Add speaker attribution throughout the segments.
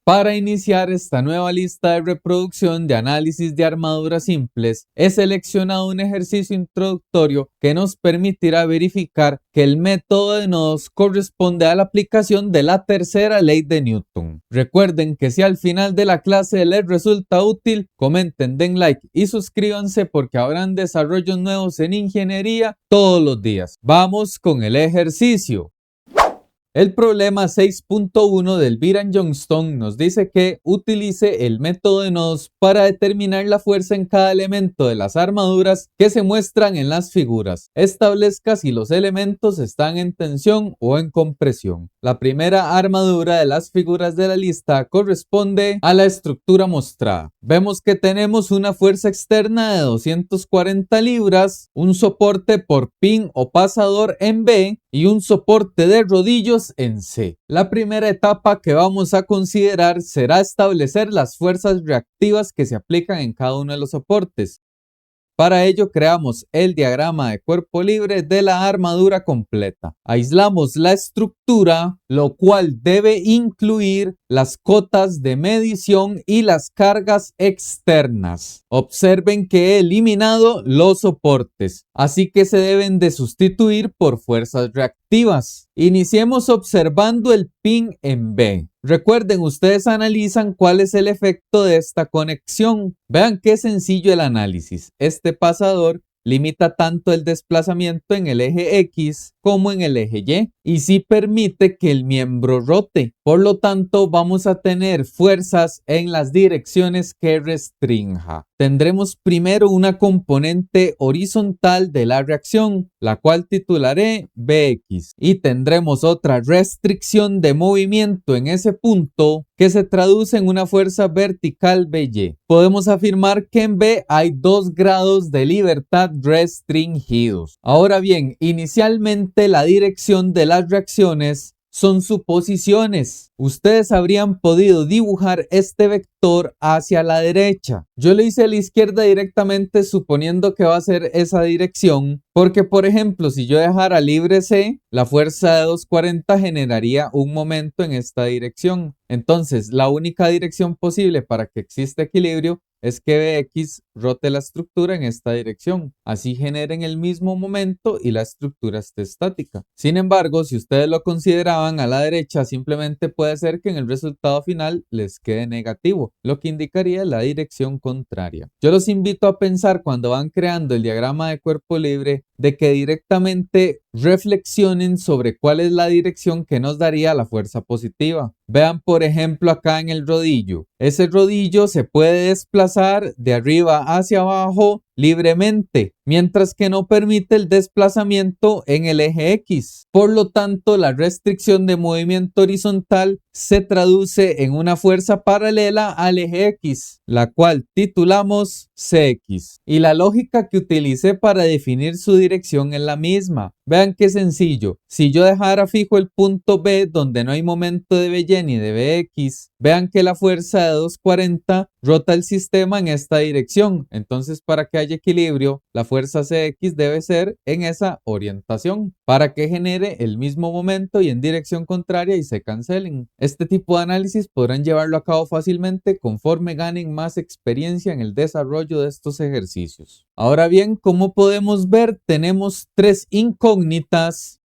Speaker 1: Para iniciar esta nueva lista de reproducción de análisis de armaduras simples, he seleccionado un ejercicio introductorio que nos permitirá verificar que el método de nodos corresponde a la aplicación de la tercera ley de Newton. Recuerden que si al final de la clase les resulta útil, comenten, den like y suscríbanse porque habrán desarrollos nuevos en ingeniería todos los días. Vamos con el ejercicio. El problema 6.1 del Viran-Johnston nos dice que utilice el método de nodos para determinar la fuerza en cada elemento de las armaduras que se muestran en las figuras. Establezca si los elementos están en tensión o en compresión. La primera armadura de las figuras de la lista corresponde a la estructura mostrada. Vemos que tenemos una fuerza externa de 240 libras, un soporte por pin o pasador en B y un soporte de rodillos en C. La primera etapa que vamos a considerar será establecer las fuerzas reactivas que se aplican en cada uno de los soportes. Para ello creamos el diagrama de cuerpo libre de la armadura completa. Aislamos la estructura, lo cual debe incluir las cotas de medición y las cargas externas. Observen que he eliminado los soportes, así que se deben de sustituir por fuerzas reactivas. Iniciemos observando el pin en B. Recuerden, ustedes analizan cuál es el efecto de esta conexión. Vean qué sencillo el análisis. Este pasador limita tanto el desplazamiento en el eje X como en el eje Y y sí permite que el miembro rote. Por lo tanto, vamos a tener fuerzas en las direcciones que restrinja. Tendremos primero una componente horizontal de la reacción, la cual titularé Bx, y tendremos otra restricción de movimiento en ese punto que se traduce en una fuerza vertical By. Podemos afirmar que en B hay 2 grados de libertad restringidos. Ahora bien, inicialmente la dirección de las reacciones son suposiciones. Ustedes habrían podido dibujar este vector hacia la derecha. Yo le hice a la izquierda directamente suponiendo que va a ser esa dirección, porque por ejemplo, si yo dejara libre C, la fuerza de 240 generaría un momento en esta dirección. Entonces, la única dirección posible para que exista equilibrio es que Bx rote la estructura en esta dirección. Así generen el mismo momento y la estructura esté estática. Sin embargo, si ustedes lo consideraban a la derecha, simplemente puede ser que en el resultado final les quede negativo, lo que indicaría la dirección contraria. Yo los invito a pensar cuando van creando el diagrama de cuerpo libre de que directamente reflexionen sobre cuál es la dirección que nos daría la fuerza positiva. Vean por ejemplo acá en el rodillo. Ese rodillo se puede desplazar de arriba hacia abajo libremente, mientras que no permite el desplazamiento en el eje X. Por lo tanto, la restricción de movimiento horizontal se traduce en una fuerza paralela al eje X, la cual titulamos Cx. Y la lógica que utilicé para definir su dirección es la misma. Vean qué sencillo. Si yo dejara fijo el punto B donde no hay momento de By ni de Bx, vean que la fuerza de 240 rota el sistema en esta dirección. Entonces, para que haya equilibrio, la fuerza Cx debe ser en esa orientación para que genere el mismo momento y en dirección contraria y se cancelen. Este tipo de análisis podrán llevarlo a cabo fácilmente conforme ganen más experiencia en el desarrollo de estos ejercicios. Ahora bien, como podemos ver, tenemos 3 incógnitas,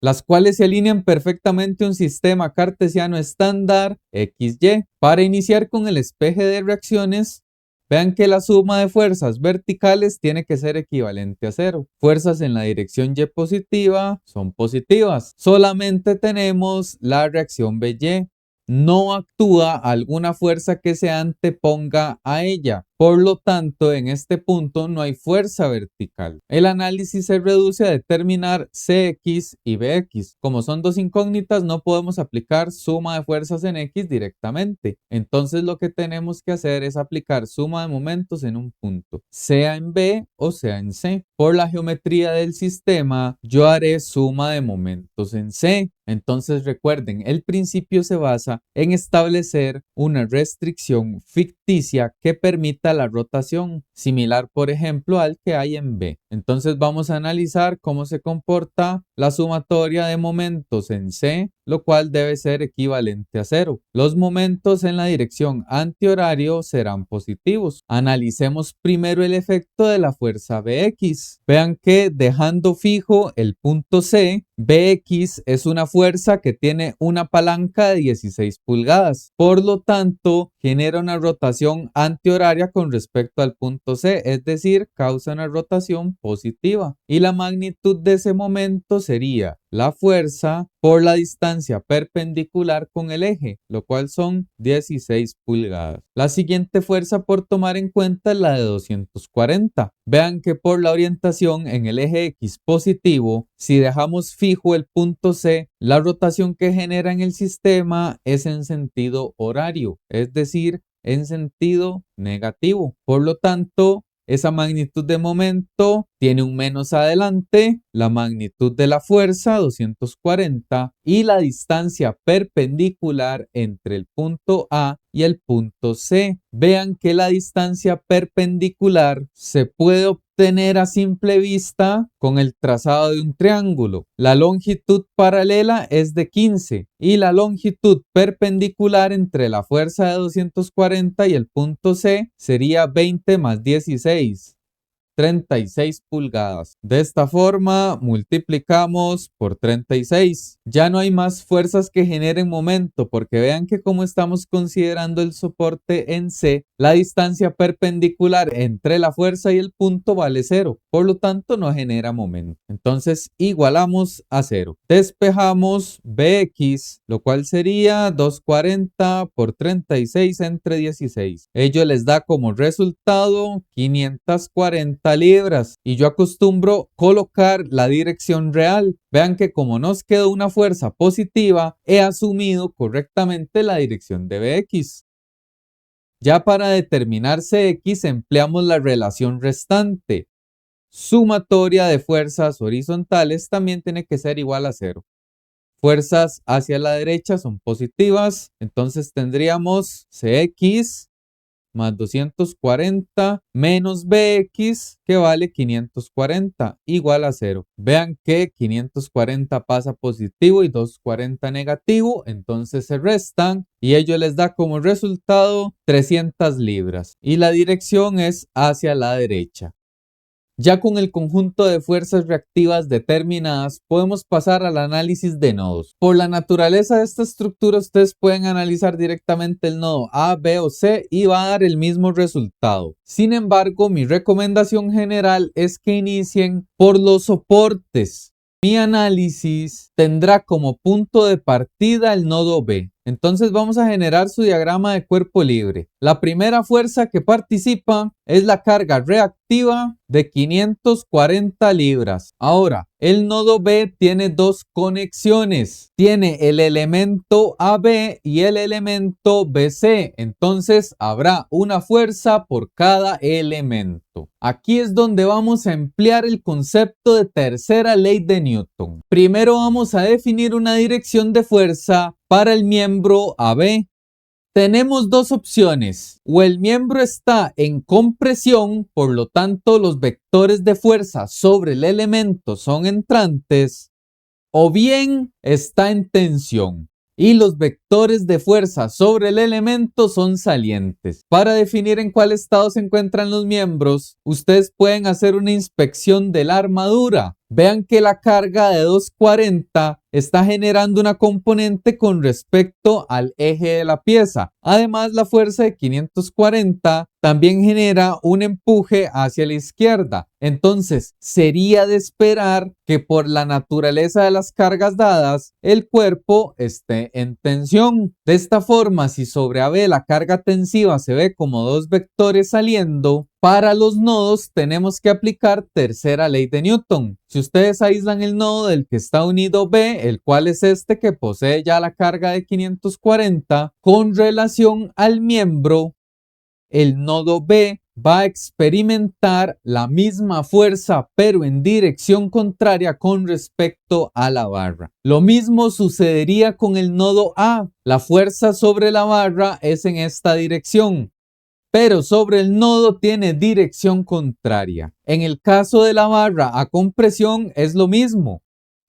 Speaker 1: las cuales se alinean perfectamente a un sistema cartesiano estándar XY. Para iniciar con el espeje de reacciones, vean que la suma de fuerzas verticales tiene que ser equivalente a 0. Fuerzas en la dirección Y positiva son positivas. Solamente tenemos la reacción By. No actúa alguna fuerza que se anteponga a ella. Por lo tanto, en este punto no hay fuerza vertical. El análisis se reduce a determinar Cx y Bx. Como son 2 incógnitas, no podemos aplicar suma de fuerzas en X directamente. Entonces lo que tenemos que hacer es aplicar suma de momentos en un punto, sea en B o sea en C. Por la geometría del sistema, yo haré suma de momentos en C. Entonces recuerden, el principio se basa en establecer una restricción ficticia que permita la rotación, similar por ejemplo al que hay en B. Entonces vamos a analizar cómo se comporta la sumatoria de momentos en C, lo cual debe ser equivalente a 0. Los momentos en la dirección antihorario serán positivos. Analicemos primero el efecto de la fuerza Bx. Vean que dejando fijo el punto C, Bx es una fuerza que tiene una palanca de 16 pulgadas. Por lo tanto, genera una rotación antihoraria con respecto al punto C, es decir, causa una rotación positiva. Y la magnitud de ese momento sería la fuerza por la distancia perpendicular con el eje, lo cual son 16 pulgadas. La siguiente fuerza por tomar en cuenta es la de 240. Vean que por la orientación en el eje X positivo, si dejamos fijo el punto C, la rotación que genera en el sistema es en sentido horario, es decir, en sentido negativo. Por lo tanto, esa magnitud de momento tiene un menos adelante, la magnitud de la fuerza 240 y la distancia perpendicular entre el punto A y el punto C. Vean que la distancia perpendicular se puede obtener a simple vista con el trazado de un triángulo. La longitud paralela es de 15 y la longitud perpendicular entre la fuerza de 240 y el punto C sería 20 más 16. 36 pulgadas. De esta forma multiplicamos por 36. Ya no hay más fuerzas que generen momento porque vean que como estamos considerando el soporte en C, la distancia perpendicular entre la fuerza y el punto vale 0. Por lo tanto no genera momento. Entonces igualamos a 0. Despejamos Bx, lo cual sería 240 por 36 entre 16. Ello les da como resultado 540 libras y yo acostumbro colocar la dirección real. Vean que como nos quedó una fuerza positiva, he asumido correctamente la dirección de Bx. Ya para determinar Cx empleamos la relación restante. Sumatoria de fuerzas horizontales también tiene que ser igual a 0. Fuerzas hacia la derecha son positivas, entonces tendríamos Cx más 240 menos Bx que vale 540 igual a 0. Vean que 540 pasa positivo y 240 negativo, entonces se restan y ello les da como resultado 300 libras y la dirección es hacia la derecha. Ya con el conjunto de fuerzas reactivas determinadas, podemos pasar al análisis de nodos. Por la naturaleza de esta estructura, ustedes pueden analizar directamente el nodo A, B o C y va a dar el mismo resultado. Sin embargo, mi recomendación general es que inicien por los soportes. Mi análisis tendrá como punto de partida el nodo B. Entonces vamos a generar su diagrama de cuerpo libre. La primera fuerza que participa es la carga reactiva de 540 libras. Ahora, el nodo B tiene dos conexiones. Tiene el elemento AB y el elemento BC. Entonces habrá una fuerza por cada elemento. Aquí es donde vamos a emplear el concepto de tercera ley de Newton. Primero vamos a definir una dirección de fuerza para el miembro AB. Tenemos dos opciones, o el miembro está en compresión, por lo tanto los vectores de fuerza sobre el elemento son entrantes, o bien está en tensión y los vectores de fuerza sobre el elemento son salientes. Para definir en cuál estado se encuentran los miembros, ustedes pueden hacer una inspección de la armadura. Vean que la carga de 240 está generando una componente con respecto al eje de la pieza. Además, la fuerza de 540 también genera un empuje hacia la izquierda. Entonces, sería de esperar que por la naturaleza de las cargas dadas, el cuerpo esté en tensión. De esta forma, si sobre AB la carga tensiva se ve como dos vectores saliendo, para los nodos tenemos que aplicar tercera ley de Newton. Si ustedes aíslan el nodo del que está unido B, el cual es este que posee ya la carga de 540, con relación al miembro, el nodo B va a experimentar la misma fuerza pero en dirección contraria con respecto a la barra. Lo mismo sucedería con el nodo A. La fuerza sobre la barra es en esta dirección, pero sobre el nodo tiene dirección contraria. En el caso de la barra a compresión es lo mismo.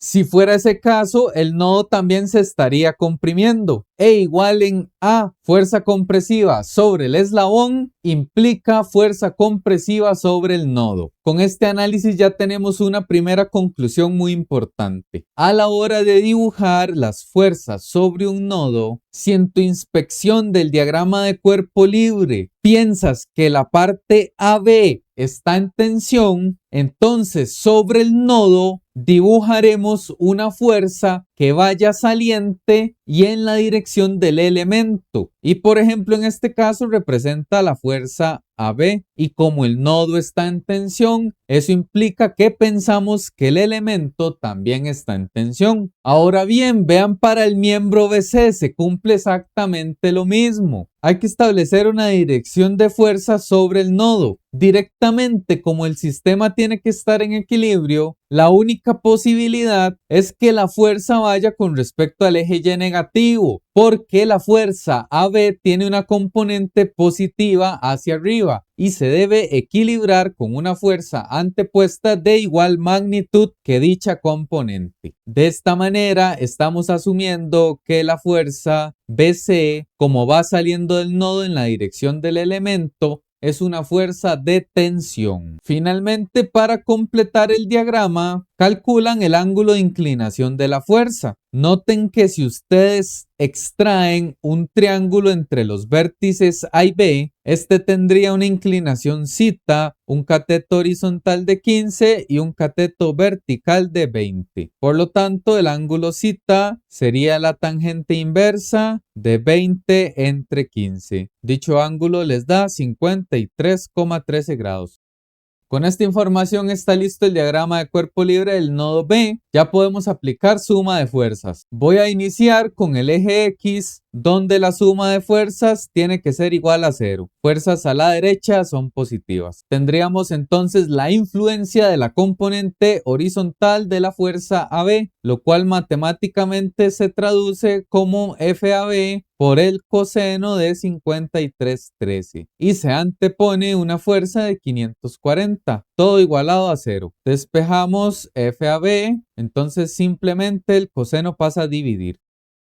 Speaker 1: Si fuera ese caso, el nodo también se estaría comprimiendo. E igual en A, fuerza compresiva sobre el eslabón, implica fuerza compresiva sobre el nodo. Con este análisis ya tenemos una primera conclusión muy importante. A la hora de dibujar las fuerzas sobre un nodo, si en tu inspección del diagrama de cuerpo libre piensas que la parte AB está en tensión, entonces sobre el nodo dibujaremos una fuerza que vaya saliente y en la dirección del elemento. Y por ejemplo, en este caso representa la fuerza AB. Y como el nodo está en tensión, eso implica que pensamos que el elemento también está en tensión. Ahora bien, vean para el miembro BC, se cumple exactamente lo mismo. Hay que establecer una dirección de fuerza sobre el nodo. Directamente, como el sistema tiene que estar en equilibrio, la única posibilidad es que la fuerza vaya con respecto al eje Y negativo, porque la fuerza AB tiene una componente positiva hacia arriba y se debe equilibrar con una fuerza antepuesta de igual magnitud que dicha componente. De esta manera estamos asumiendo que la fuerza BC, como va saliendo del nodo en la dirección del elemento, es una fuerza de tensión. Finalmente, para completar el diagrama, calculan el ángulo de inclinación de la fuerza. Noten que si ustedes extraen un triángulo entre los vértices A y B, este tendría una inclinación θ, un cateto horizontal de 15 y un cateto vertical de 20. Por lo tanto, el ángulo θ sería la tangente inversa de 20 entre 15. Dicho ángulo les da 53,13 grados. Con esta información está listo el diagrama de cuerpo libre del nodo B. Ya podemos aplicar suma de fuerzas. Voy a iniciar con el eje X, donde la suma de fuerzas tiene que ser igual a 0. Fuerzas a la derecha son positivas. Tendríamos entonces la influencia de la componente horizontal de la fuerza AB, lo cual matemáticamente se traduce como FAB por el coseno de 53,13 y se antepone una fuerza de 540, todo igualado a 0. Despejamos FAB, entonces simplemente el coseno pasa a dividir.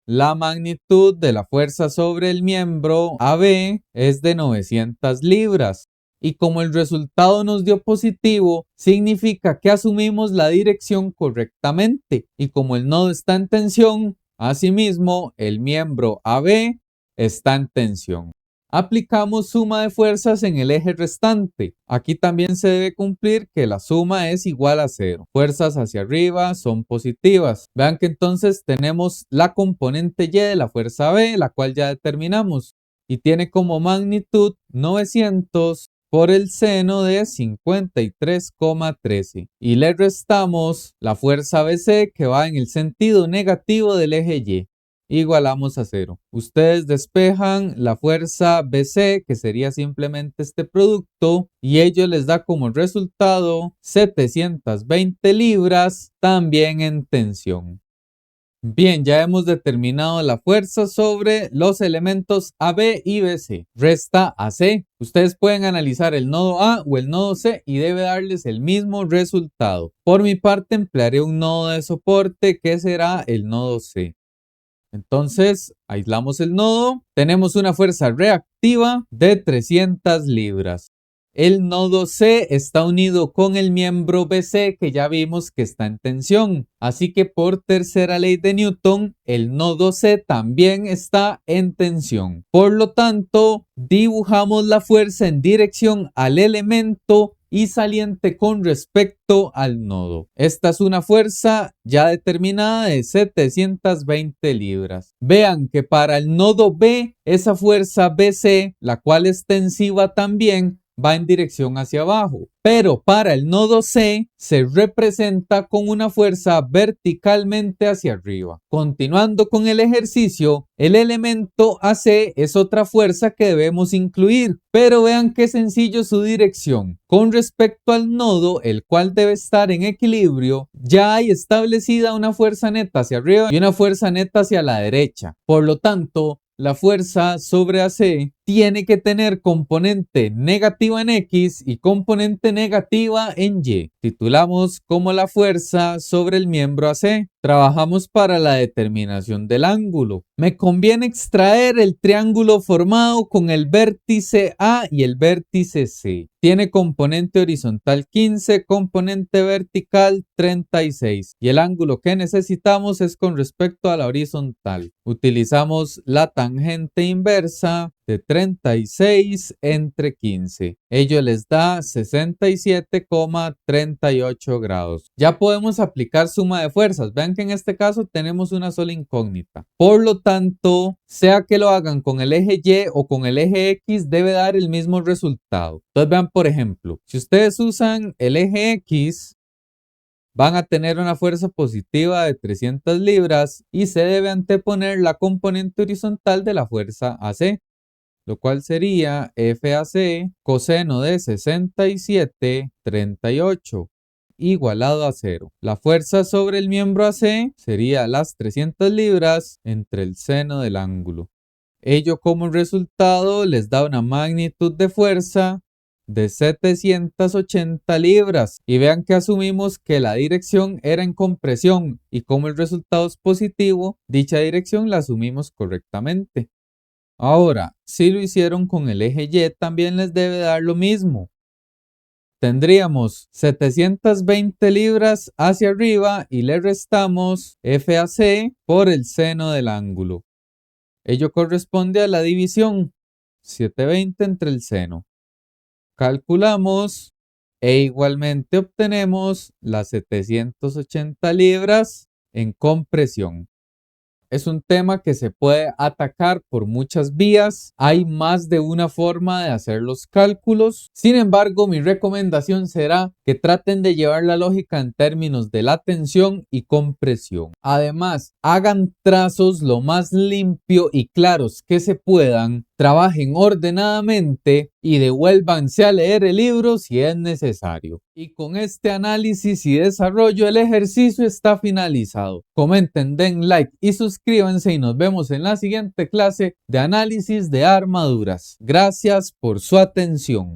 Speaker 1: La magnitud de la fuerza sobre el miembro AB es de 900 libras. Y como el resultado nos dio positivo, significa que asumimos la dirección correctamente. Y como el nodo está en tensión, asimismo el miembro AB está en tensión. Aplicamos suma de fuerzas en el eje restante. Aquí también se debe cumplir que la suma es igual a 0. Fuerzas hacia arriba son positivas. Vean que entonces tenemos la componente Y de la fuerza B, la cual ya determinamos. Y tiene como magnitud 900 por el seno de 53,13. Y le restamos la fuerza BC que va en el sentido negativo del eje Y. Igualamos a 0. Ustedes despejan la fuerza BC, que sería simplemente este producto, y ello les da como resultado 720 libras, también en tensión. Bien, ya hemos determinado la fuerza sobre los elementos AB y BC. Resta AC. Ustedes pueden analizar el nodo A o el nodo C y debe darles el mismo resultado. Por mi parte, emplearé un nodo de soporte que será el nodo C. Entonces, aislamos el nodo. Tenemos una fuerza reactiva de 300 libras. El nodo C está unido con el miembro BC que ya vimos que está en tensión. Así que por tercera ley de Newton, el nodo C también está en tensión. Por lo tanto, dibujamos la fuerza en dirección al elemento y saliente con respecto al nodo. Esta es una fuerza ya determinada de 720 libras. Vean que para el nodo B, esa fuerza BC, la cual es tensiva también, va en dirección hacia abajo, pero para el nodo C se representa con una fuerza verticalmente hacia arriba. Continuando con el ejercicio, el elemento AC es otra fuerza que debemos incluir, pero vean qué sencillo su dirección. Con respecto al nodo, el cual debe estar en equilibrio, ya hay establecida una fuerza neta hacia arriba y una fuerza neta hacia la derecha. Por lo tanto, la fuerza sobre AC tiene que tener componente negativa en X y componente negativa en Y. Titulamos como la fuerza sobre el miembro AC. Trabajamos para la determinación del ángulo. Me conviene extraer el triángulo formado con el vértice A y el vértice C. Tiene componente horizontal 15, componente vertical 36 y el ángulo que necesitamos es con respecto a la horizontal. Utilizamos la tangente inversa de 36 entre 15. Ello les da 67,38 grados. Ya podemos aplicar suma de fuerzas. Vean que en este caso tenemos una sola incógnita. Por lo tanto, sea que lo hagan con el eje Y o con el eje X, debe dar el mismo resultado. Entonces vean, por ejemplo, si ustedes usan el eje X, van a tener una fuerza positiva de 300 libras y se debe anteponer la componente horizontal de la fuerza AC, lo cual sería FAC coseno de 67,38 igualado a 0. La fuerza sobre el miembro AC sería las 300 libras entre el seno del ángulo. Ello como resultado les da una magnitud de fuerza de 780 libras. Y vean que asumimos que la dirección era en compresión y como el resultado es positivo, dicha dirección la asumimos correctamente. Ahora, si lo hicieron con el eje Y, también les debe dar lo mismo. Tendríamos 720 libras hacia arriba y le restamos FAC por el seno del ángulo. Ello corresponde a la división 720 entre el seno. Calculamos e igualmente obtenemos las 780 libras en compresión. Es un tema que se puede atacar por muchas vías. Hay más de una forma de hacer los cálculos. Sin embargo, mi recomendación será que traten de llevar la lógica en términos de la tensión y compresión. Además, hagan trazos lo más limpio y claros que se puedan. Trabajen ordenadamente y devuélvanse a leer el libro si es necesario. Y con este análisis y desarrollo el ejercicio está finalizado. Comenten, den like y suscríbanse y nos vemos en la siguiente clase de análisis de armaduras. Gracias por su atención.